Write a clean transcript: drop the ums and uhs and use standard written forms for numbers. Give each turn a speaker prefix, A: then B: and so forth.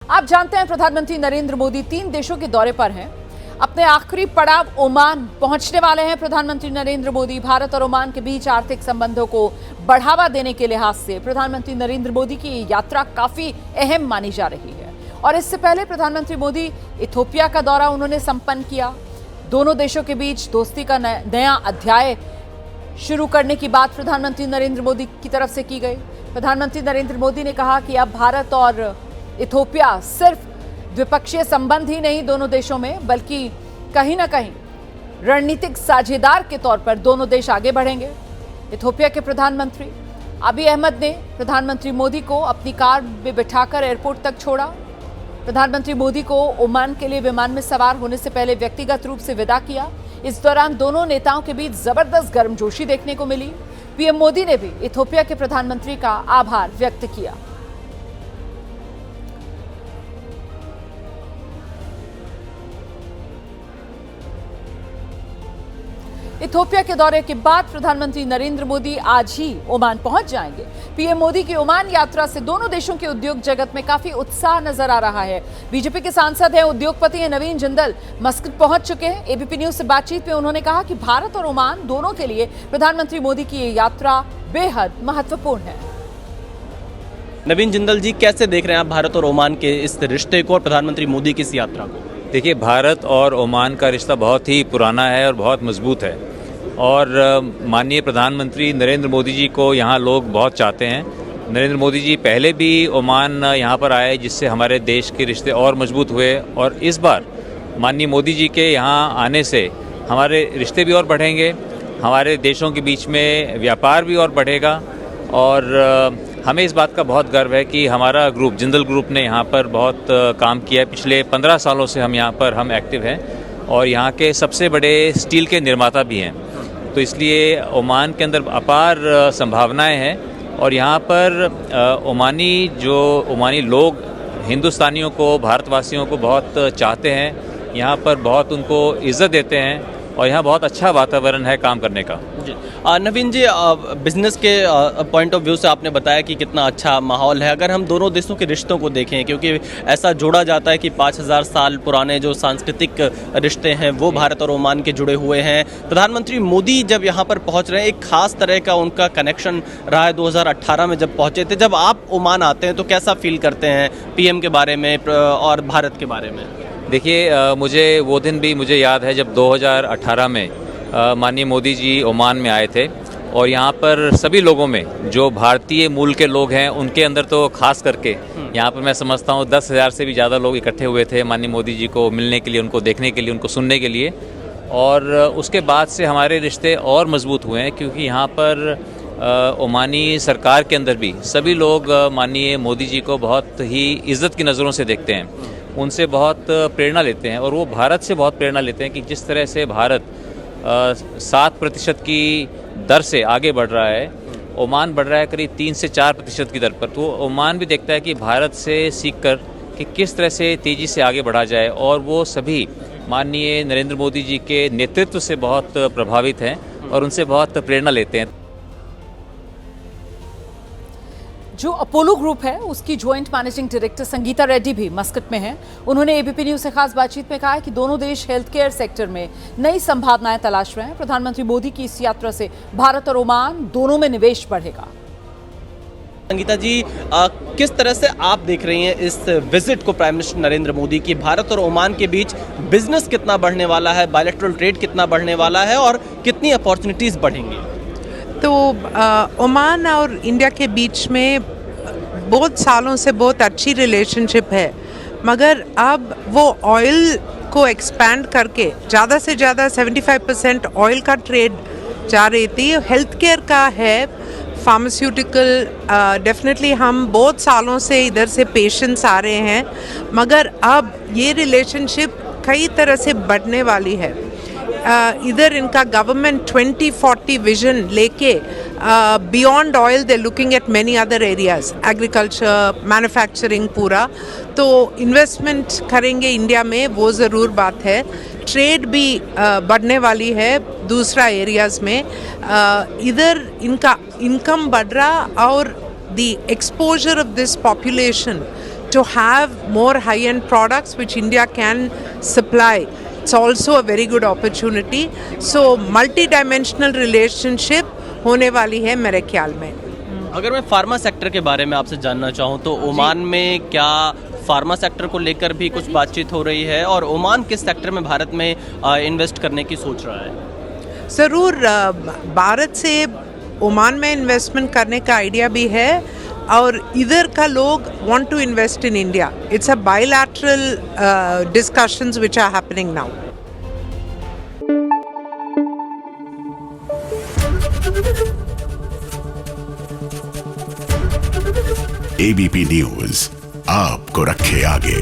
A: आप जानते हैं प्रधानमंत्री नरेंद्र मोदी 3 देशों के दौरे पर हैं। अपने आखिरी पड़ाव ओमान पहुंचने वाले हैं प्रधानमंत्री नरेंद्र मोदी। भारत और ओमान के बीच आर्थिक संबंधों को बढ़ावा देने के लिहाज से प्रधानमंत्री नरेंद्र मोदी की ये यात्रा काफी अहम मानी जा रही है। और इससे पहले प्रधानमंत्री मोदी इथियोपिया का दौरा उन्होंने संपन्न किया। दोनों देशों के बीच दोस्ती का नया अध्याय शुरू करने की बात प्रधानमंत्री नरेंद्र मोदी की तरफ से की गई। प्रधानमंत्री नरेंद्र मोदी ने कहा कि अब भारत और इथियोपिया सिर्फ द्विपक्षीय संबंध ही नहीं दोनों देशों में, बल्कि कहीं ना कहीं रणनीतिक साझेदार के तौर पर दोनों देश आगे बढ़ेंगे। इथियोपिया के प्रधानमंत्री अबी अहमद ने प्रधानमंत्री मोदी को अपनी कार में बिठाकर एयरपोर्ट तक छोड़ा। प्रधानमंत्री मोदी को ओमान के लिए विमान में सवार होने से पहले व्यक्तिगत रूप से विदा किया। इस दौरान दोनों नेताओं के बीच जबरदस्त गर्मजोशी देखने को मिली। पीएम मोदी ने भी इथियोपिया के प्रधानमंत्री का आभार व्यक्त किया। इथियोपिया के दौरे के बाद प्रधानमंत्री नरेंद्र मोदी आज ही ओमान पहुंच जाएंगे। पीएम मोदी की ओमान यात्रा से दोनों देशों के उद्योग जगत में काफी उत्साह नजर आ रहा है। बीजेपी के सांसद हैं, उद्योगपति हैं नवीन जिंदल मस्कट पहुंच चुके हैं। एबीपी न्यूज से बातचीत में उन्होंने कहा कि भारत और ओमान दोनों के लिए प्रधानमंत्री मोदी की ये यात्रा बेहद महत्वपूर्ण है।
B: नवीन जिंदल जी, कैसे देख रहे हैं आप भारत और ओमान के इस रिश्ते को और प्रधानमंत्री मोदी की इस यात्रा को?
C: देखिए, भारत और ओमान का रिश्ता बहुत ही पुराना है और बहुत मजबूत है और माननीय प्रधानमंत्री नरेंद्र मोदी जी को यहाँ लोग बहुत चाहते हैं। नरेंद्र मोदी जी पहले भी ओमान यहाँ पर आए, जिससे हमारे देश के रिश्ते और मजबूत हुए और इस बार माननीय मोदी जी के यहाँ आने से हमारे रिश्ते भी और बढ़ेंगे, हमारे देशों के बीच में व्यापार भी और बढ़ेगा। और हमें इस बात का बहुत गर्व है कि हमारा ग्रुप जिंदल ग्रुप ने यहाँ पर बहुत काम किया है। पिछले 15 सालों से हम यहाँ पर एक्टिव हैं और यहाँ के सबसे बड़े स्टील के निर्माता भी हैं। तो इसलिए ओमान के अंदर अपार संभावनाएं हैं और यहाँ पर ओमानी लोग हिंदुस्तानियों को, भारतवासियों को बहुत चाहते हैं। यहाँ पर बहुत उनको इज़्ज़त देते हैं और यहाँ बहुत अच्छा वातावरण है काम करने का।
B: जी नवीन जी, बिजनेस के पॉइंट ऑफ व्यू से आपने बताया कि कितना अच्छा माहौल है। अगर हम दोनों देशों के रिश्तों को देखें, क्योंकि ऐसा जोड़ा जाता है कि 5000 साल पुराने जो सांस्कृतिक रिश्ते हैं वो भारत और ओमान के जुड़े हुए हैं। प्रधानमंत्री मोदी जब यहाँ पर पहुँच रहे हैं, एक खास तरह का उनका कनेक्शन रहा है 2018 में जब पहुँचे थे। जब आप ओमान आते हैं तो कैसा फील करते हैं पीएम के बारे में और भारत के बारे में?
C: देखिए, मुझे वो दिन भी मुझे याद है जब 2018 में माननीय मोदी जी ओमान में आए थे और यहाँ पर सभी लोगों में जो भारतीय मूल के लोग हैं उनके अंदर तो खास करके यहाँ पर मैं समझता हूँ 10,000 से भी ज़्यादा लोग इकट्ठे हुए थे माननीय मोदी जी को मिलने के लिए, उनको देखने के लिए, उनको सुनने के लिए। और उसके बाद से हमारे रिश्ते और मजबूत हुए हैं क्योंकि यहाँ पर ओमानी सरकार के अंदर भी सभी लोग माननीय मोदी जी को बहुत ही इज़्ज़त की नज़रों से देखते हैं, उनसे बहुत प्रेरणा लेते हैं और वो भारत से बहुत प्रेरणा लेते हैं कि जिस तरह से भारत 7% की दर से आगे बढ़ रहा है, ओमान बढ़ रहा है करीब 3 से 4% की दर पर। तो ओमान भी देखता है कि भारत से सीखकर कि किस तरह से तेज़ी से आगे बढ़ा जाए और वो सभी माननीय नरेंद्र मोदी जी के नेतृत्व से बहुत प्रभावित हैं और उनसे बहुत प्रेरणा लेते हैं।
A: जो अपोलो ग्रुप है उसकी joint managing director Sangeeta Reddy भी मस्कट में हैं। उन्होंने एबीपी न्यूज से खास बातचीत में कहा है कि दोनों देश हेल्थ केयर सेक्टर में नई संभावनाएं तलाश रहे हैं। प्रधानमंत्री मोदी की इस यात्रा से भारत और ओमान दोनों में निवेश बढ़ेगा।
B: संगीता जी, किस तरह से आप देख रही हैं इस विजिट को प्राइम मिनिस्टर नरेंद्र मोदी की? भारत और ओमान के बीच बिजनेस कितना बढ़ने वाला है, बायलैटरल ट्रेड कितना बढ़ने वाला है और कितनी अपॉर्चुनिटीज बढ़ेंगी?
D: तो ओमान और इंडिया के बीच में बहुत सालों से बहुत अच्छी रिलेशनशिप है, मगर अब वो ऑयल को एक्सपैंड करके ज़्यादा से ज़्यादा 75% ऑयल का ट्रेड जा रही थी। हेल्थ केयर का है, फार्मास्यूटिकल, डेफिनेटली हम बहुत सालों से इधर से पेशेंट्स आ रहे हैं, मगर अब ये रिलेशनशिप कई तरह से बढ़ने वाली है। इधर इनका गवर्नमेंट 2040 विजन लेके beyond oil they looking at many other areas, agriculture, manufacturing पूरा। तो इन्वेस्टमेंट करेंगे इंडिया में, वो ज़रूर बात है। ट्रेड भी बढ़ने वाली है दूसरा एरियाज़ में। इधर इनका इनकम बढ़ रहा और the exposure of this population to have more high-end products which India can supply. It's also a very good opportunity. So multi-dimensional relationship होने वाली है मेरे ख्याल में.
B: अगर मैं फार्मा सेक्टर के बारे में आपसे जानना चाहूँ तो ओमान में क्या फार्मा सेक्टर को लेकर भी कुछ बातचीत हो रही है और ओमान किस सेक्टर में भारत में इन्वेस्ट करने की सोच रहा है?
D: ज़रूर भारत से ओमान में इन्वेस्टमेंट करने का आइडिया भी है और इधर का लोग want to invest in India. It's a bilateral discussions which are happening now.
E: ABP news आपको रखे आगे.